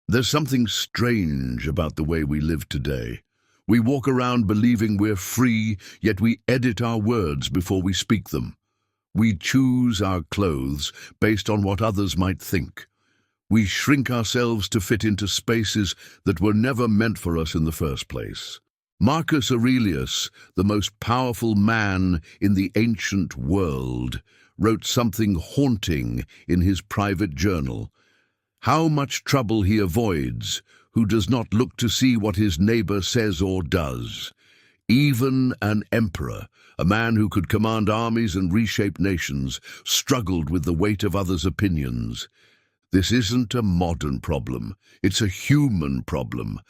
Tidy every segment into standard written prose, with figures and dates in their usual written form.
There's something strange about the way we live today. We walk around believing we're free, yet we edit our words before we speak them. We choose our clothes based on what others might think. We shrink ourselves to fit into spaces that were never meant for us in the first place. Marcus Aurelius, the most powerful man in the ancient world, wrote something haunting in his private journal. How much trouble he avoids, who does not look to see what his neighbor says or does. Even an emperor, a man who could command armies and reshape nations, struggled with the weight of others' opinions. This isn't a modern problem, it's a human problem.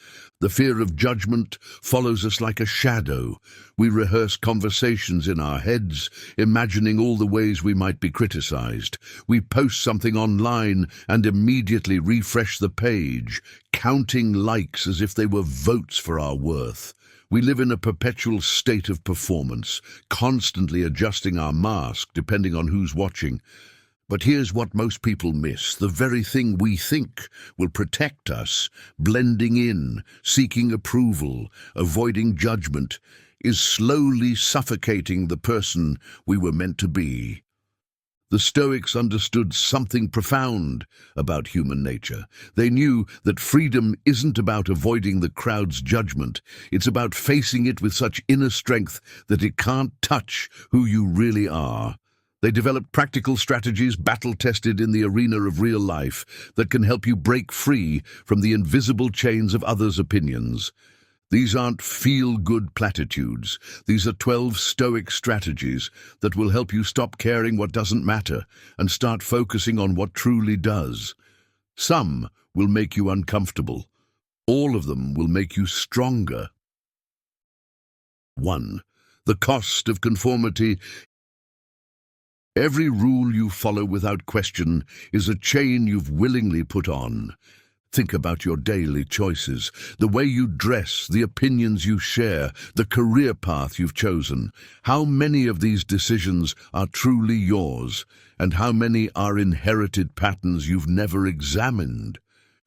The fear of judgment follows us like a shadow. We rehearse conversations in our heads, imagining all the ways we might be criticized. We post something online and immediately refresh the page, counting likes as if they were votes for our worth. We live in a perpetual state of performance, constantly adjusting our mask depending on who's watching. But here's what most people miss. The very thing we think will protect us, blending in, seeking approval, avoiding judgment, is slowly suffocating the person we were meant to be. The Stoics understood something profound about human nature. They knew that freedom isn't about avoiding the crowd's judgment. It's about facing it with such inner strength that it can't touch who you really are. They developed practical strategies, battle-tested in the arena of real life, that can help you break free from the invisible chains of others' opinions. These aren't feel-good platitudes. These are 12 Stoic strategies that will help you stop caring what doesn't matter and start focusing on what truly does. Some will make you uncomfortable. All of them will make you stronger. 1. The cost of conformity. Every rule you follow without question is a chain you've willingly put on. Think about your daily choices, the way you dress, the opinions you share, the career path you've chosen. How many of these decisions are truly yours, and how many are inherited patterns you've never examined?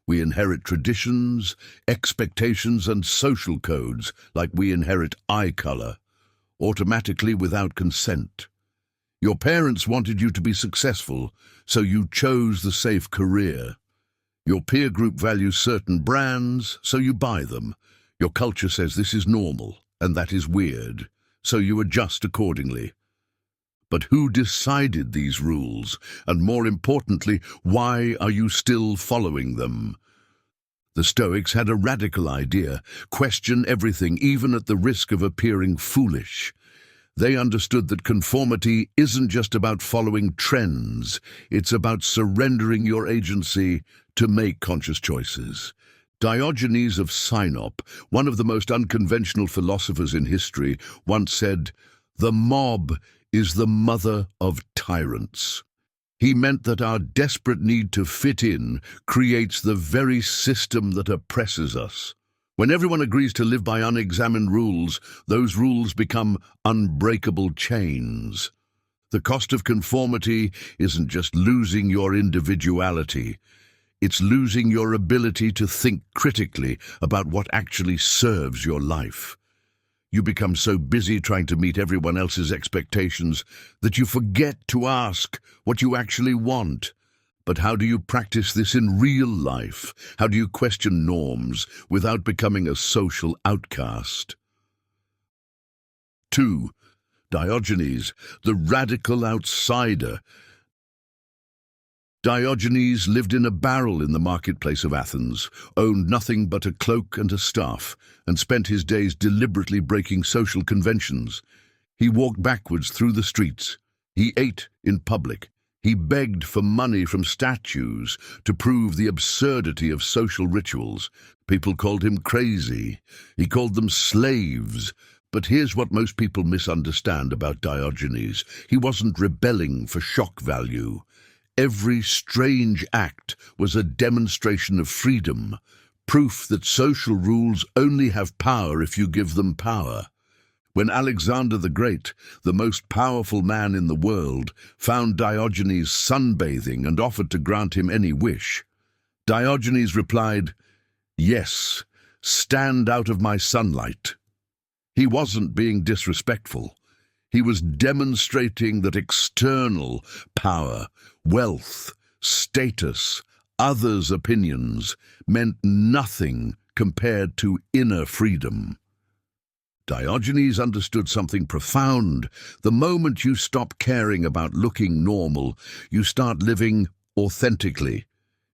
We inherit traditions, expectations, and social codes like we inherit eye color, automatically without consent. Your parents wanted you to be successful, so you chose the safe career. Your peer group values certain brands, so you buy them. Your culture says this is normal, and that is weird, so you adjust accordingly. But who decided these rules? And more importantly, why are you still following them? The Stoics had a radical idea: question everything, even at the risk of appearing foolish. They understood that conformity isn't just about following trends, it's about surrendering your agency to make conscious choices. Diogenes of Sinope, one of the most unconventional philosophers in history, once said, "The mob is the mother of tyrants." He meant that our desperate need to fit in creates the very system that oppresses us. When everyone agrees to live by unexamined rules, those rules become unbreakable chains. The cost of conformity isn't just losing your individuality. It's losing your ability to think critically about what actually serves your life. You become so busy trying to meet everyone else's expectations that you forget to ask what you actually want. But how do you practice this in real life? How do you question norms without becoming a social outcast? 2. Diogenes, the radical outsider. Diogenes lived in a barrel in the marketplace of Athens, owned nothing but a cloak and a staff, and spent his days deliberately breaking social conventions. He walked backwards through the streets. He ate in public. He begged for money from statues to prove the absurdity of social rituals. People called him crazy. He called them slaves. But here's what most people misunderstand about Diogenes. He wasn't rebelling for shock value. Every strange act was a demonstration of freedom, proof that social rules only have power if you give them power. When Alexander the Great, the most powerful man in the world, found Diogenes sunbathing and offered to grant him any wish, Diogenes replied, Yes, stand out of my sunlight. He wasn't being disrespectful. He was demonstrating that external power, wealth, status, others' opinions meant nothing compared to inner freedom. Diogenes understood something profound. The moment you stop caring about looking normal, you start living authentically.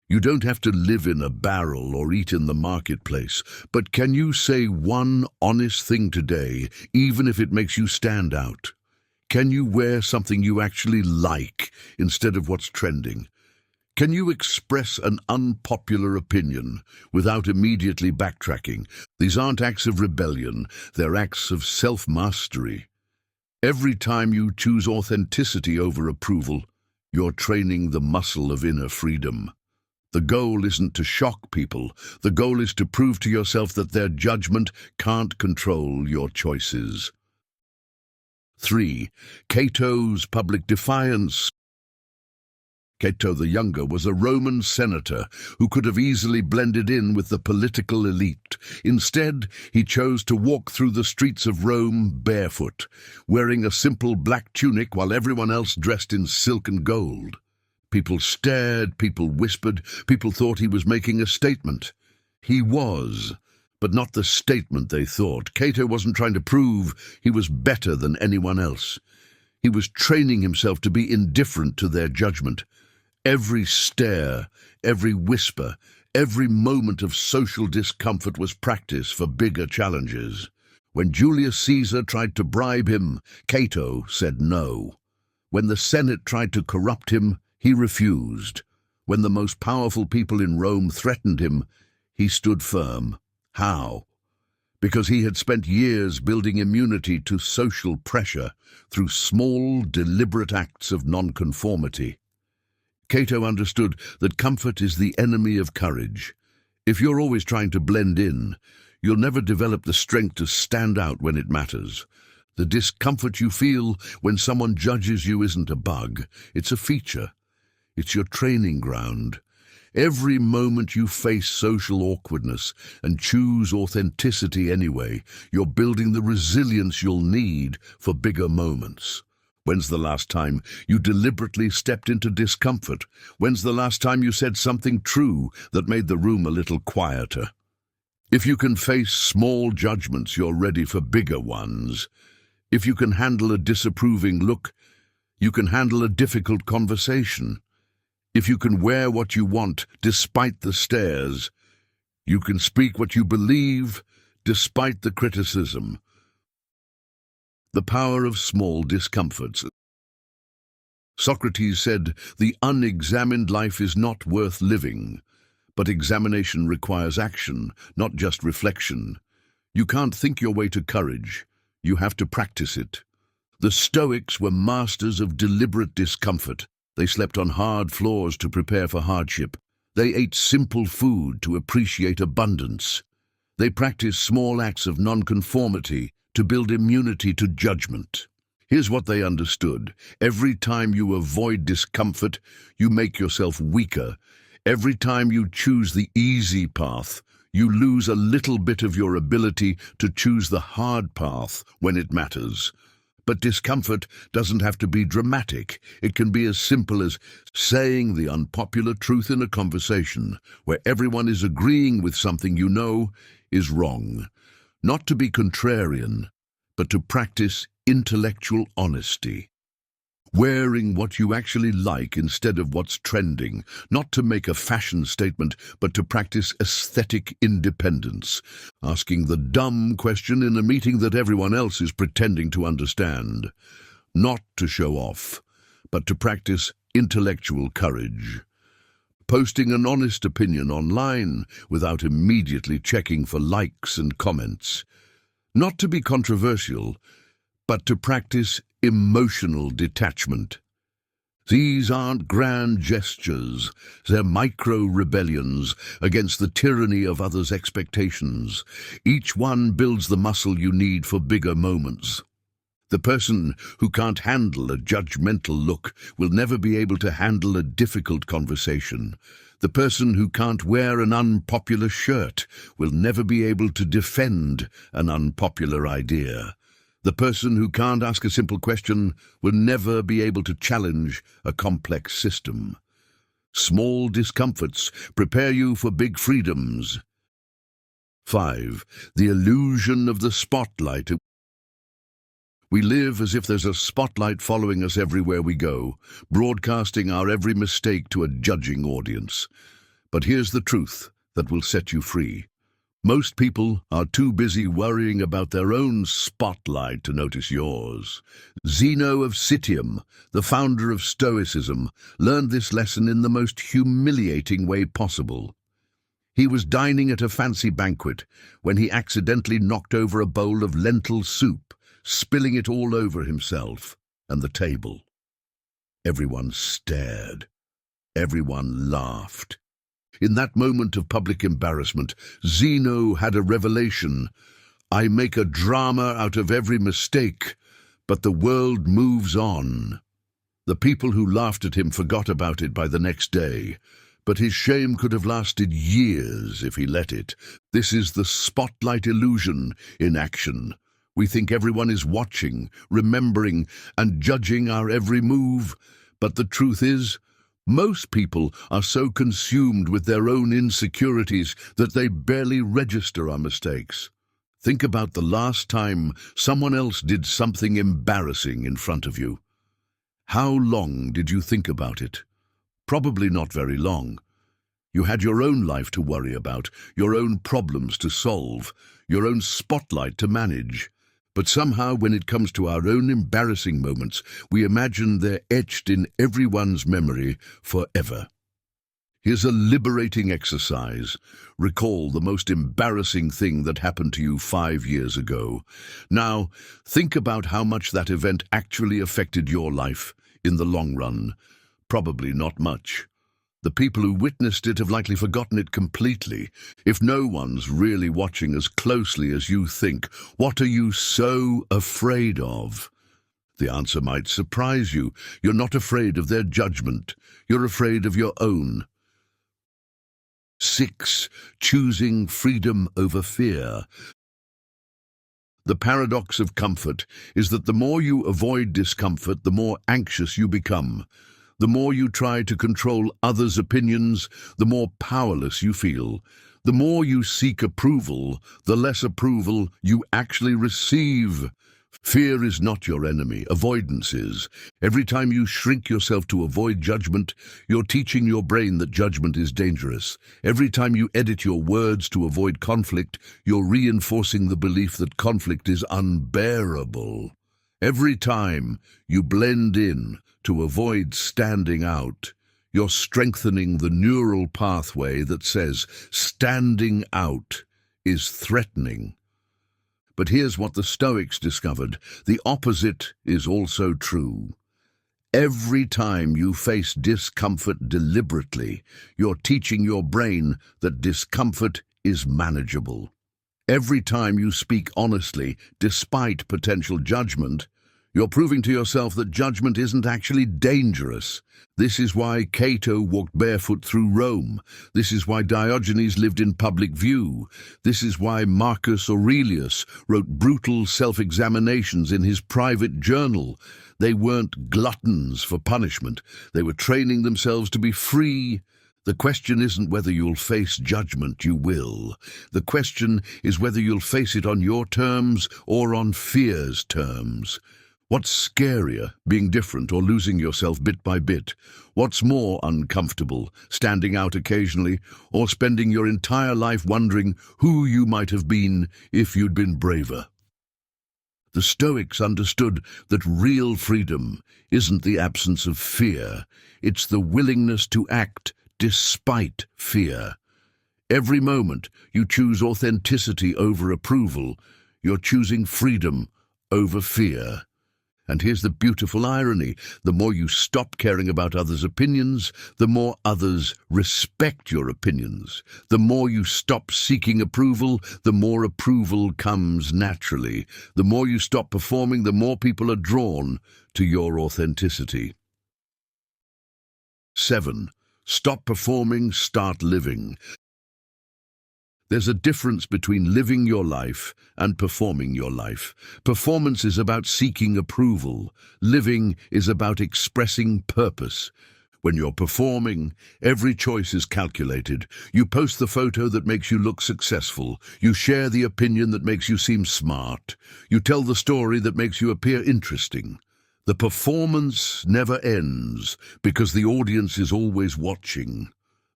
You don't have to live in a barrel or eat in the marketplace, but can you say one honest thing today, even if it makes you stand out? Can you wear something you actually like instead of what's trending? Can you express an unpopular opinion without immediately backtracking? These aren't acts of rebellion, they're acts of self-mastery. Every time you choose authenticity over approval, you're training the muscle of inner freedom. The goal isn't to shock people. The goal is to prove to yourself that their judgment can't control your choices. 3. Cato's public defiance. Cato the Younger was a Roman senator who could have easily blended in with the political elite. Instead, he chose to walk through the streets of Rome barefoot, wearing a simple black tunic while everyone else dressed in silk and gold. People stared, people whispered, people thought he was making a statement. He was, but not the statement they thought. Cato wasn't trying to prove he was better than anyone else. He was training himself to be indifferent to their judgment. Every stare, every whisper, every moment of social discomfort was practice for bigger challenges. When Julius Caesar tried to bribe him, Cato said no. When the Senate tried to corrupt him, he refused. When the most powerful people in Rome threatened him, he stood firm. How? Because he had spent years building immunity to social pressure through small, deliberate acts of nonconformity. Cato understood that comfort is the enemy of courage. If you're always trying to blend in, you'll never develop the strength to stand out when it matters. The discomfort you feel when someone judges you isn't a bug, it's a feature. It's your training ground. Every moment you face social awkwardness and choose authenticity anyway, you're building the resilience you'll need for bigger moments. When's the last time you deliberately stepped into discomfort? When's the last time you said something true that made the room a little quieter? If you can face small judgments, you're ready for bigger ones. If you can handle a disapproving look, you can handle a difficult conversation. If you can wear what you want despite the stares, you can speak what you believe despite the criticism. The power of small discomforts. Socrates said, "The unexamined life is not worth living." But examination requires action, not just reflection. You can't think your way to courage. You have to practice it. The Stoics were masters of deliberate discomfort. They slept on hard floors to prepare for hardship. They ate simple food to appreciate abundance. They practiced small acts of nonconformity to build immunity to judgment. Here's what they understood. Every time you avoid discomfort, you make yourself weaker. Every time you choose the easy path, you lose a little bit of your ability to choose the hard path when it matters. But discomfort doesn't have to be dramatic. It can be as simple as saying the unpopular truth in a conversation where everyone is agreeing with something you know is wrong. Not to be contrarian, but to practice intellectual honesty. Wearing what you actually like instead of what's trending, not to make a fashion statement, but to practice aesthetic independence. Asking the dumb question in a meeting that everyone else is pretending to understand. Not to show off, but to practice intellectual courage. Posting an honest opinion online without immediately checking for likes and comments. Not to be controversial, but to practice emotional detachment. These aren't grand gestures, they're micro-rebellions against the tyranny of others' expectations. Each one builds the muscle you need for bigger moments. The person who can't handle a judgmental look will never be able to handle a difficult conversation. The person who can't wear an unpopular shirt will never be able to defend an unpopular idea. The person who can't ask a simple question will never be able to challenge a complex system. Small discomforts prepare you for big freedoms. 5. The illusion of the spotlight. We live as if there's a spotlight following us everywhere we go, broadcasting our every mistake to a judging audience. But here's the truth that will set you free. Most people are too busy worrying about their own spotlight to notice yours. Zeno of Citium, the founder of Stoicism, learned this lesson in the most humiliating way possible. He was dining at a fancy banquet when he accidentally knocked over a bowl of lentil soup, spilling it all over himself and the table. Everyone stared. Everyone laughed. In that moment of public embarrassment, Zeno had a revelation. I make a drama out of every mistake, but the world moves on. The people who laughed at him forgot about it by the next day, but his shame could have lasted years if he let it. This is the spotlight illusion in action. We think everyone is watching, remembering, and judging our every move, but the truth is, most people are so consumed with their own insecurities that they barely register our mistakes. Think about the last time someone else did something embarrassing in front of you. How long did you think about it? Probably not very long. You had your own life to worry about, your own problems to solve, your own spotlight to manage. But somehow, when it comes to our own embarrassing moments, we imagine they're etched in everyone's memory forever. Here's a liberating exercise. Recall the most embarrassing thing that happened to you 5 years ago. Now, think about how much that event actually affected your life in the long run. Probably not much. The people who witnessed it have likely forgotten it completely. If no one's really watching as closely as you think, what are you so afraid of? The answer might surprise you. You're not afraid of their judgment. You're afraid of your own. 6. Choosing freedom over fear. The paradox of comfort is that the more you avoid discomfort, the more anxious you become. The more you try to control others' opinions, the more powerless you feel. The more you seek approval, the less approval you actually receive. Fear is not your enemy, avoidance is. Every time you shrink yourself to avoid judgment, you're teaching your brain that judgment is dangerous. Every time you edit your words to avoid conflict, you're reinforcing the belief that conflict is unbearable. Every time you blend in to avoid standing out, you're strengthening the neural pathway that says standing out is threatening. But here's what the Stoics discovered. The opposite is also true. Every time you face discomfort deliberately, you're teaching your brain that discomfort is manageable. Every time you speak honestly, despite potential judgment, you're proving to yourself that judgment isn't actually dangerous. This is why Cato walked barefoot through Rome. This is why Diogenes lived in public view. This is why Marcus Aurelius wrote brutal self-examinations in his private journal. They weren't gluttons for punishment. They were training themselves to be free. The question isn't whether you'll face judgment, you will. The question is whether you'll face it on your terms or on fear's terms. What's scarier, being different or losing yourself bit by bit? What's more uncomfortable, standing out occasionally or spending your entire life wondering who you might have been if you'd been braver? The Stoics understood that real freedom isn't the absence of fear, it's the willingness to act despite fear. Every moment you choose authenticity over approval, you're choosing freedom over fear. And here's the beautiful irony. The more you stop caring about others' opinions, the more others respect your opinions. The more you stop seeking approval, the more approval comes naturally. The more you stop performing, the more people are drawn to your authenticity. 7. Stop performing, start living. There's a difference between living your life and performing your life. Performance is about seeking approval. Living is about expressing purpose. When you're performing, every choice is calculated. You post the photo that makes you look successful. You share the opinion that makes you seem smart. You tell the story that makes you appear interesting. The performance never ends because the audience is always watching.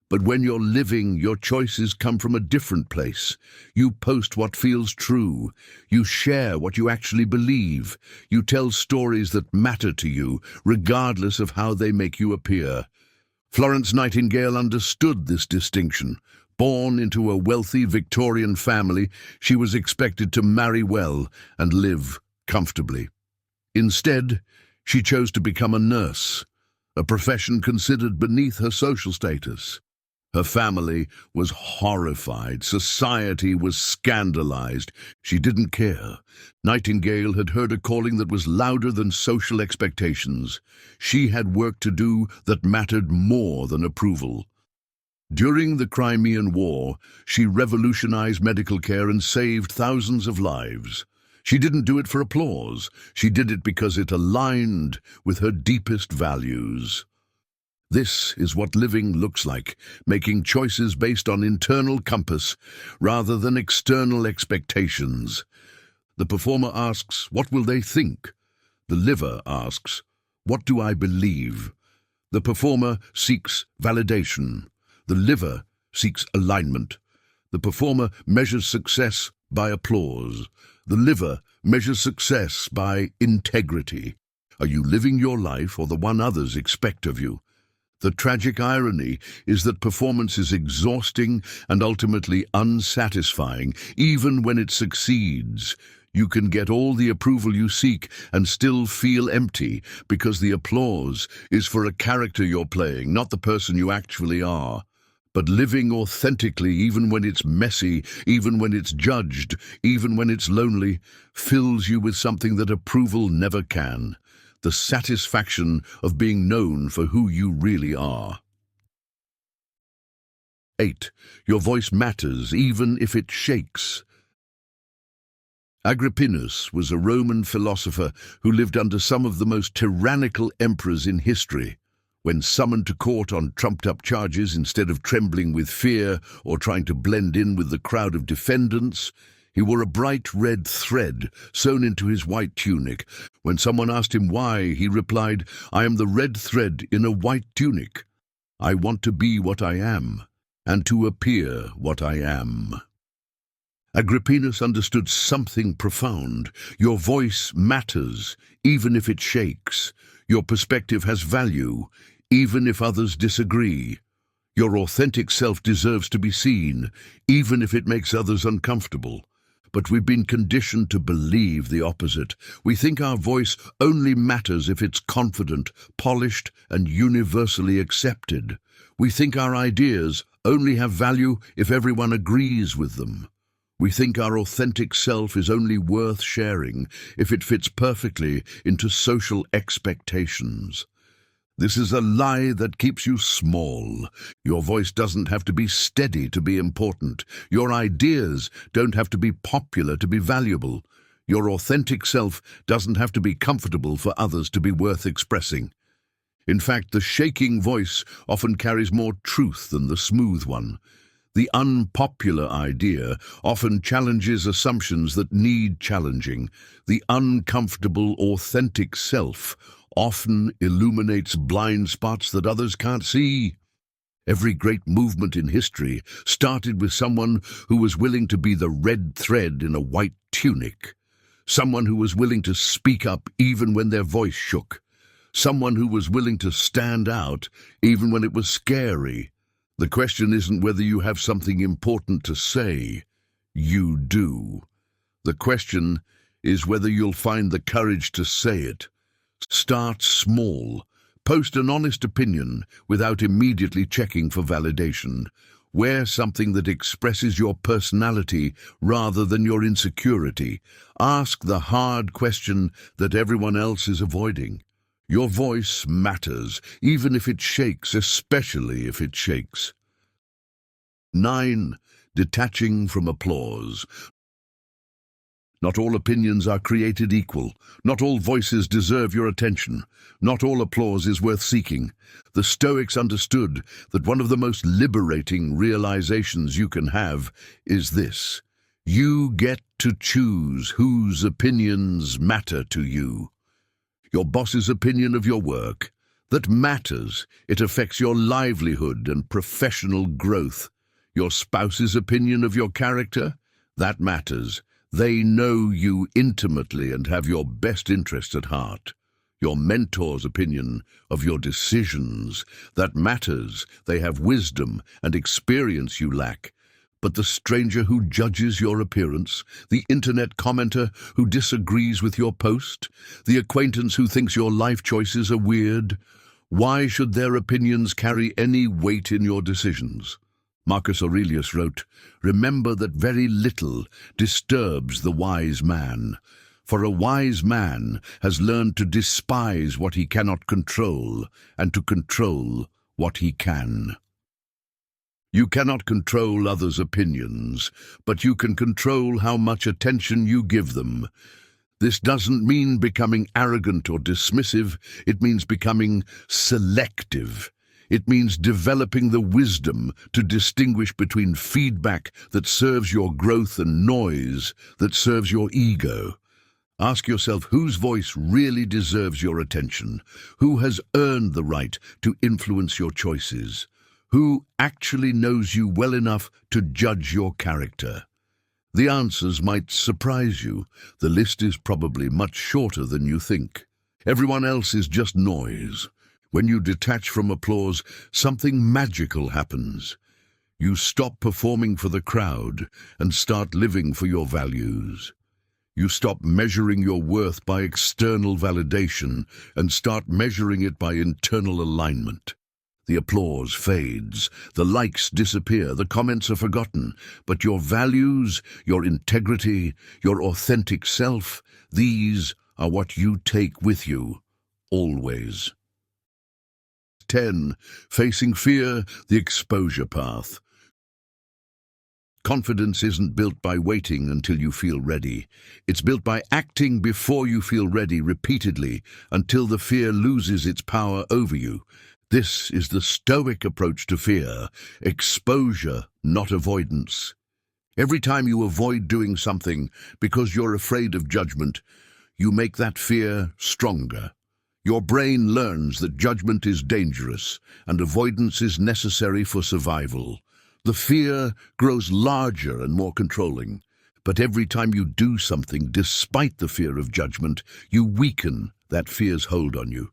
But when you're living, your choices come from a different place. You post what feels true. You share what you actually believe. You tell stories that matter to you, regardless of how they make you appear. Florence Nightingale understood this distinction. Born into a wealthy Victorian family, she was expected to marry well and live comfortably. Instead, she chose to become a nurse, a profession considered beneath her social status. Her family was horrified. Society was scandalized. She didn't care. Nightingale had heard a calling that was louder than social expectations. She had work to do that mattered more than approval. During the Crimean War, she revolutionized medical care and saved thousands of lives. She didn't do it for applause. She did it because it aligned with her deepest values. This is what living looks like, making choices based on internal compass rather than external expectations. The performer asks, what will they think? The liver asks, what do I believe? The performer seeks validation. The liver seeks alignment. The performer measures success by applause. The liver measures success by integrity. Are you living your life or the one others expect of you? The tragic irony is that performance is exhausting and ultimately unsatisfying, even when it succeeds. You can get all the approval you seek and still feel empty because the applause is for a character you're playing, not the person you actually are. But living authentically, even when it's messy, even when it's judged, even when it's lonely, fills you with something that approval never can. The satisfaction of being known for who you really are. 8. Your voice matters, even if it shakes. Agrippinus was a Roman philosopher who lived under some of the most tyrannical emperors in history. When summoned to court on trumped-up charges, instead of trembling with fear or trying to blend in with the crowd of defendants, he wore a bright red thread sewn into his white tunic. When someone asked him why, he replied, "I am the red thread in a white tunic. I want to be what I am, and to appear what I am." Agrippinus understood something profound. Your voice matters, even if it shakes. Your perspective has value, even if others disagree. Your authentic self deserves to be seen, even if it makes others uncomfortable. But we've been conditioned to believe the opposite. We think our voice only matters if it's confident, polished, and universally accepted. We think our ideas only have value if everyone agrees with them. We think our authentic self is only worth sharing if it fits perfectly into social expectations. This is a lie that keeps you small. Your voice doesn't have to be steady to be important. Your ideas don't have to be popular to be valuable. Your authentic self doesn't have to be comfortable for others to be worth expressing. In fact, the shaking voice often carries more truth than the smooth one. The unpopular idea often challenges assumptions that need challenging. The uncomfortable, authentic self often illuminates blind spots that others can't see. Every great movement in history started with someone who was willing to be the red thread in a white tunic. Someone who was willing to speak up even when their voice shook. Someone who was willing to stand out even when it was scary. The question isn't whether you have something important to say. You do. The question is whether you'll find the courage to say it. Start small. Post an honest opinion without immediately checking for validation. Wear something that expresses your personality rather than your insecurity. Ask the hard question that everyone else is avoiding. Your voice matters, even if it shakes, especially if it shakes. 9. Detaching from applause. Not all opinions are created equal. Not all voices deserve your attention. Not all applause is worth seeking. The Stoics understood that one of the most liberating realizations you can have is this: you get to choose whose opinions matter to you. Your boss's opinion of your work, that matters. It affects your livelihood and professional growth. Your spouse's opinion of your character, that matters. They know you intimately and have your best interest at heart. Your mentor's opinion of your decisions, that matters. They have wisdom and experience you lack. But the stranger who judges your appearance, the internet commenter who disagrees with your post, the acquaintance who thinks your life choices are weird, why should their opinions carry any weight in your decisions? Marcus Aurelius wrote, "Remember that very little disturbs the wise man, for a wise man has learned to despise what he cannot control and to control what he can." You cannot control others' opinions, but you can control how much attention you give them. This doesn't mean becoming arrogant or dismissive. It means becoming selective. It means developing the wisdom to distinguish between feedback that serves your growth and noise that serves your ego. Ask yourself whose voice really deserves your attention, who has earned the right to influence your choices, who actually knows you well enough to judge your character. The answers might surprise you. The list is probably much shorter than you think. Everyone else is just noise. When you detach from applause, something magical happens. You stop performing for the crowd and start living for your values. You stop measuring your worth by external validation and start measuring it by internal alignment. The applause fades, the likes disappear, the comments are forgotten, but your values, your integrity, your authentic self, these are what you take with you, always. 10. Facing fear, the exposure path. Confidence isn't built by waiting until you feel ready. It's built by acting before you feel ready repeatedly until the fear loses its power over you. This is the Stoic approach to fear: exposure, not avoidance. Every time you avoid doing something because you're afraid of judgment, you make that fear stronger. Your brain learns that judgment is dangerous and avoidance is necessary for survival. The fear grows larger and more controlling, but every time you do something despite the fear of judgment, you weaken that fear's hold on you.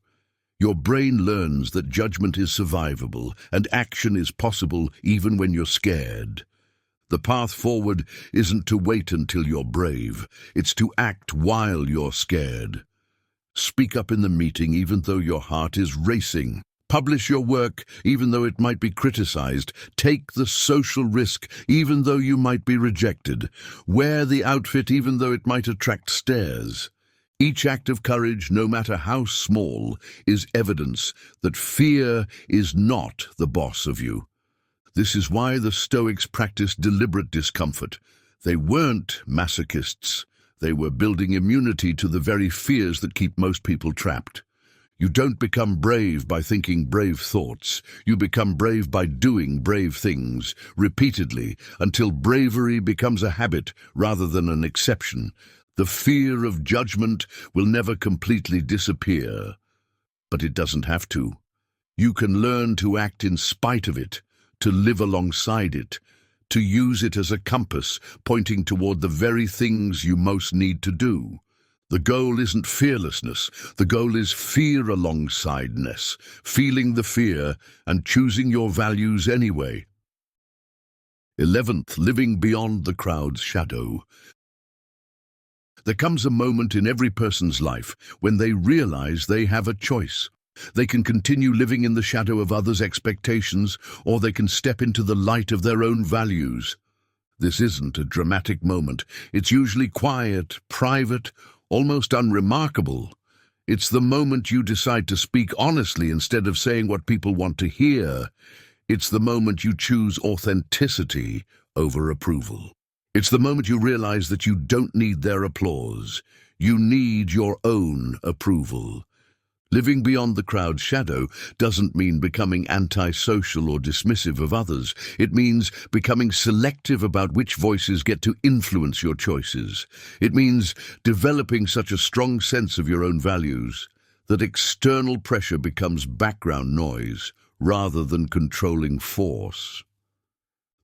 Your brain learns that judgment is survivable and action is possible even when you're scared. The path forward isn't to wait until you're brave, it's to act while you're scared. Speak up in the meeting even though your heart is racing. Publish your work even though it might be criticized. Take the social risk even though you might be rejected. Wear the outfit even though it might attract stares. Each act of courage, no matter how small, is evidence that fear is not the boss of you. This is why the Stoics practiced deliberate discomfort. They weren't masochists. They were building immunity to the very fears that keep most people trapped. You don't become brave by thinking brave thoughts. You become brave by doing brave things, repeatedly, until bravery becomes a habit rather than an exception. The fear of judgment will never completely disappear, but it doesn't have to. You can learn to act in spite of it, to live alongside it, to use it as a compass pointing toward the very things you most need to do. The goal isn't fearlessness. The goal is fear alongsideness, feeling the fear and choosing your values anyway. 11th, living beyond the crowd's shadow. There comes a moment in every person's life when they realize they have a choice. They can continue living in the shadow of others' expectations, or they can step into the light of their own values. This isn't a dramatic moment. It's usually quiet, private, almost unremarkable. It's the moment you decide to speak honestly instead of saying what people want to hear. It's the moment you choose authenticity over approval. It's the moment you realize that you don't need their applause. You need your own approval. Living beyond the crowd's shadow doesn't mean becoming antisocial or dismissive of others. It means becoming selective about which voices get to influence your choices. It means developing such a strong sense of your own values that external pressure becomes background noise rather than controlling force.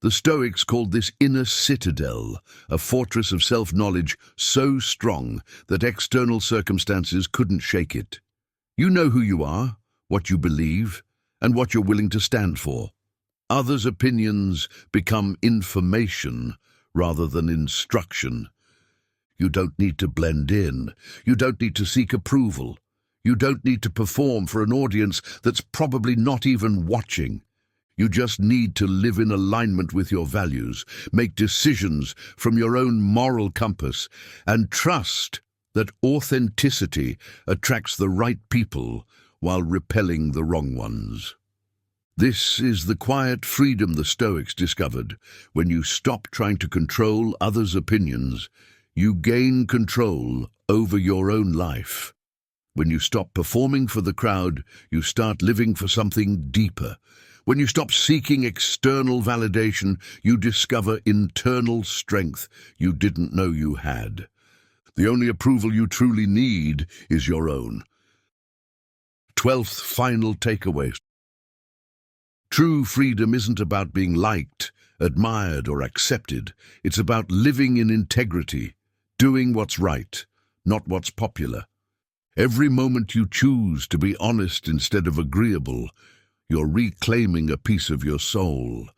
The Stoics called this inner citadel, a fortress of self-knowledge so strong that external circumstances couldn't shake it. You know who you are, what you believe, and what you're willing to stand for. Others' opinions become information rather than instruction. You don't need to blend in. You don't need to seek approval. You don't need to perform for an audience that's probably not even watching. You just need to live in alignment with your values, make decisions from your own moral compass, and trust that authenticity attracts the right people while repelling the wrong ones. This is the quiet freedom the Stoics discovered. When you stop trying to control others' opinions, you gain control over your own life. When you stop performing for the crowd, you start living for something deeper. When you stop seeking external validation, you discover internal strength you didn't know you had. The only approval you truly need is your own. 12th final takeaway. True freedom isn't about being liked, admired, or accepted. It's about living in integrity, doing what's right, not what's popular. Every moment you choose to be honest instead of agreeable, you're reclaiming a piece of your soul.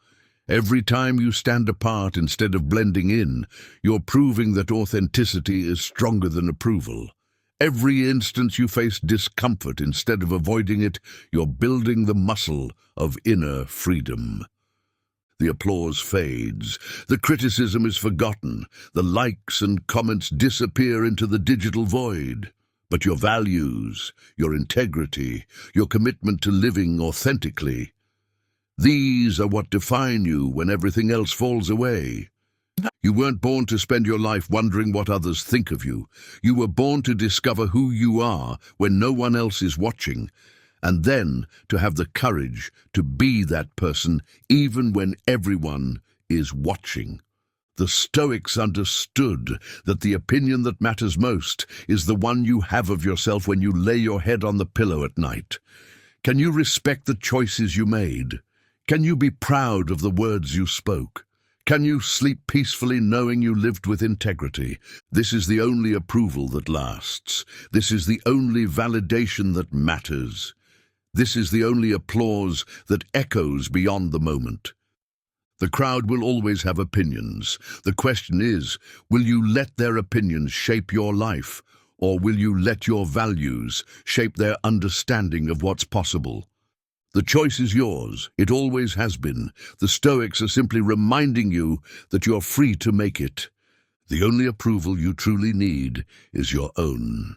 Every time you stand apart instead of blending in, you're proving that authenticity is stronger than approval. Every instant you face discomfort instead of avoiding it, you're building the muscle of inner freedom. The applause fades, the criticism is forgotten, the likes and comments disappear into the digital void. But your values, your integrity, your commitment to living authentically, these are what define you when everything else falls away. You weren't born to spend your life wondering what others think of you. You were born to discover who you are when no one else is watching, and then to have the courage to be that person even when everyone is watching. The Stoics understood that the opinion that matters most is the one you have of yourself when you lay your head on the pillow at night. Can you respect the choices you made? Can you be proud of the words you spoke? Can you sleep peacefully knowing you lived with integrity? This is the only approval that lasts. This is the only validation that matters. This is the only applause that echoes beyond the moment. The crowd will always have opinions. The question is, will you let their opinions shape your life, or will you let your values shape their understanding of what's possible? The choice is yours. It always has been. The Stoics are simply reminding you that you're free to make it. The only approval you truly need is your own.